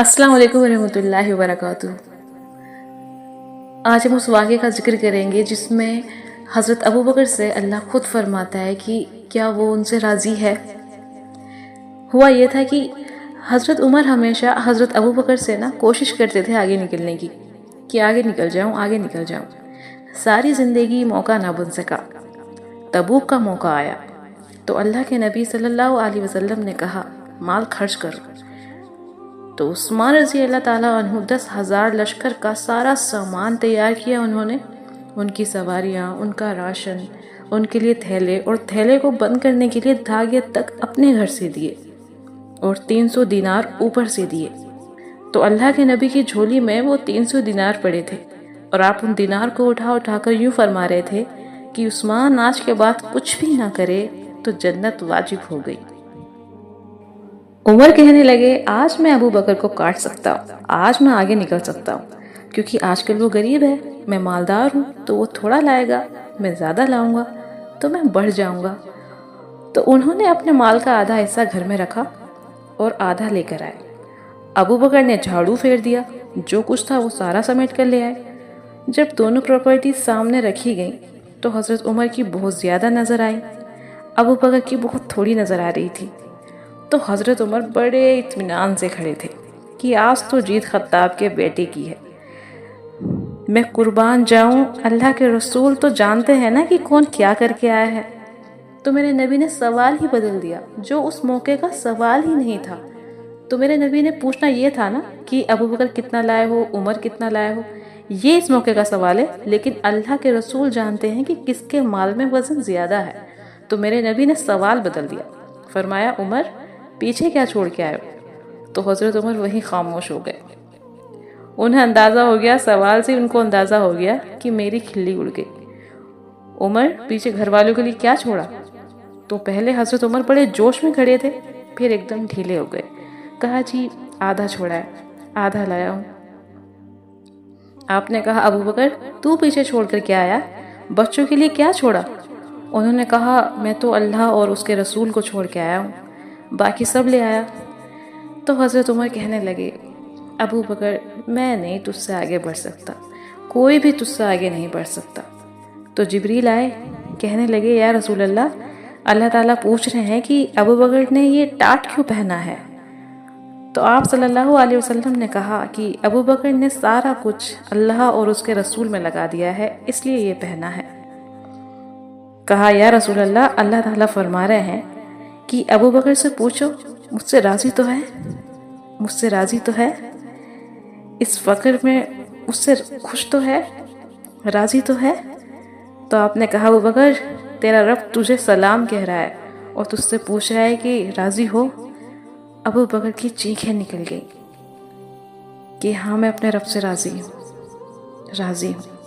السلام علیکم ورحمۃ اللہ وبرکاتہ۔ آج ہم اس واقعے کا ذکر کریں گے جس میں حضرت ابو بکر سے اللہ خود فرماتا ہے کہ کیا وہ ان سے راضی ہے۔ ہوا یہ تھا کہ حضرت عمر ہمیشہ حضرت ابو بکر سے کوشش کرتے تھے آگے نکلنے کی، کہ آگے نکل جاؤں آگے نکل جاؤں۔ ساری زندگی موقع نہ بن سکا۔ تبوک کا موقع آیا تو اللہ کے نبی صلی اللہ علیہ وسلم نے کہا مال خرچ کرو۔ تو عثمان رضی اللہ تعالیٰ عنہ 10,000 لشکر کا سارا سامان تیار کیا انہوں نے، ان کی سواریاں، ان کا راشن، ان کے لیے تھیلے، اور تھیلے کو بند کرنے کے لیے دھاگے تک اپنے گھر سے دیے، اور 300 دینار اوپر سے دیے۔ تو اللہ کے نبی کی جھولی میں وہ 300 دینار پڑے تھے، اور آپ ان دینار کو اٹھا کر یوں فرما رہے تھے کہ عثمان آج کے بعد کچھ بھی نہ کرے تو جنت واجب ہو گئی۔ عمر کہنے لگے آج میں ابو بکر کو کاٹ سکتا ہوں، آج میں آگے نکل سکتا ہوں، کیونکہ آج کل وہ غریب ہے، میں مالدار ہوں تو وہ تھوڑا لائے گا، میں زیادہ لاؤں گا تو میں بڑھ جاؤں گا۔ تو انہوں نے اپنے مال کا آدھا حصہ گھر میں رکھا اور آدھا لے کر آئے۔ ابو بکر نے جھاڑو پھیر دیا، جو کچھ تھا وہ سارا سمیٹ کر لے آئے۔ جب دونوں پراپرٹی سامنے رکھی گئیں تو حضرت عمر کی بہت زیادہ نظر آئی، ابو بکر کی بہت تھوڑی نظر آ رہی تھی۔ تو حضرت عمر بڑے اطمینان سے کھڑے تھے کہ آج تو جیت خطاب کے بیٹے کی ہے۔ میں قربان جاؤں، اللہ کے رسول تو جانتے ہیں نا کہ کون کیا کر کے آیا ہے۔ تو میرے نبی نے سوال ہی بدل دیا، جو اس موقع کا سوال ہی نہیں تھا۔ تو میرے نبی نے پوچھنا یہ تھا نا کہ ابو بکر کتنا لائے ہو، عمر کتنا لائے ہو، یہ اس موقع کا سوال ہے، لیکن اللہ کے رسول جانتے ہیں کہ کس کے مال میں وزن زیادہ ہے۔ تو میرے نبی نے سوال بدل دیا، فرمایا عمر پیچھے کیا چھوڑ کے آئے ہو؟ تو حضرت عمر وہیں خاموش ہو گئے۔ انہیں اندازہ ہو گیا، سوال سے ان کو اندازہ ہو گیا کہ میری کھلی اڑ گئی۔ عمر پیچھے گھر والوں کے لیے کیا چھوڑا؟ تو پہلے حضرت عمر بڑے جوش میں کھڑے تھے، پھر ایک دم ڈھیلے ہو گئے، کہا جی آدھا چھوڑا ہے، آدھا لایا ہوں۔ آپ نے کہا ابو بکر تو پیچھے چھوڑ کر کیا آیا، بچوں کے لیے کیا چھوڑا؟ انہوں نے کہا میں تو اللہ اور اس کے رسول کو چھوڑ کے آیا ہوں، باقی سب لے آیا۔ تو حضرت عمر کہنے لگے ابو بکر میں نہیں تجھ سے آگے بڑھ سکتا، کوئی بھی تجھ سے آگے نہیں بڑھ سکتا۔ تو جبریل آئے، کہنے لگے یا رسول اللہ تعالیٰ پوچھ رہے ہیں کہ ابو بکر نے یہ ٹاٹ کیوں پہنا ہے؟ تو آپ صلی اللہ علیہ وسلم نے کہا کہ ابو بکر نے سارا کچھ اللہ اور اس کے رسول میں لگا دیا ہے، اس لیے یہ پہنا ہے۔ کہا یا رسول اللہ تعالیٰ فرما رہے ہیں کہ ابو بکر سے پوچھو مجھ سے راضی تو ہے، مجھ سے راضی تو ہے، اس فقر میں مجھ سے خوش تو ہے، راضی تو ہے؟ تو آپ نے کہا ابو بکر تیرا رب تجھے سلام کہہ رہا ہے اور تجھ سے پوچھ رہا ہے کہ راضی ہو۔ ابو بکر کی چیخیں نکل گئی کہ ہاں میں اپنے رب سے راضی ہوں، راضی ہوں۔